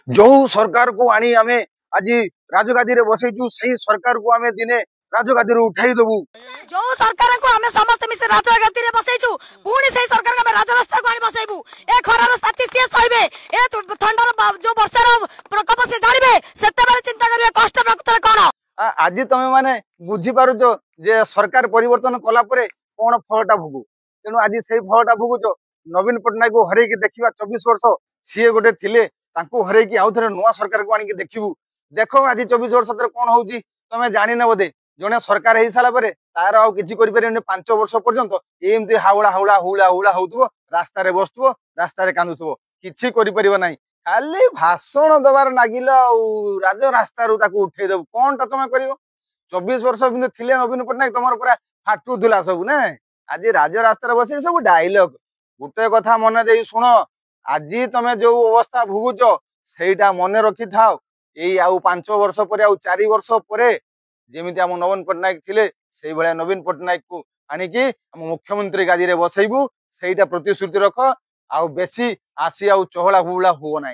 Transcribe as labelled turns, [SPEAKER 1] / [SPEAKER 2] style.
[SPEAKER 1] जो सरकार को आनी आमे आज राजगादी रे बसैचु सही सरकार को आमे दिने राजगादी रे उठाई देबु।
[SPEAKER 2] जो सरकार को आमे समस्त मिसे राजगादी रे बसैचु पुणी सही सरकार को आमे राजरास्ता को आनी बसैबु। ए खरार स्थिति से सहिबे, ए ठंडार जो वर्षार प्रकोप से जानिबे, सेते बेले चिंता करिवे कष्ट प्रकृति कोन।
[SPEAKER 1] आज तुम माने बुझी पारुछ जे सरकार परिवर्तन कला परे कोन फलटा भोगु। तेनु आज सेही फलटा भोगुछ। नवीन पटनायक को हरेकी देखिबा 24 वर्ष सीए गोटे थिले तांको हरेकी आउ थरे नुवा सरकार को आनी देखिबु। देखो आज 24 वर्ष तरे कोन होउची तमे जानि न बोधे। जने सरकार हेई साला परे तार आउ किछि करि परिबेनी 5 वर्ष पर्यंत एमती हावड़ा हावड़ा हुला हुला होउतबो, रास्ता रे बसतबो, रास्ता रे कांदुतबो, किछि करि परिबो नाही। खाली भाषण दबार नागिल राज रास्ता रू ताकू उठे देव कौन टा तुम कर 24 वर्ष थिले नवीन पट्टनायक तुम पूरा फाटुला सब ना। आज राज रास्ता बस सब डायलॉग गोटे कथा मन दे शुण। आज तुम जो अवस्था भोगुच सेटा मन रखि था यही आउ 5 वर्ष पर आउ 4 वर्ष पर जमी आम नवीन पट्टनायक थिले से भाया नवीन पट्टनायक को आणिकी आम मुख्यमंत्री गादी रे बसैबू। सेटा प्रतिश्रुति रख आउ बेसी आसी आउ चहला हुला हो ना।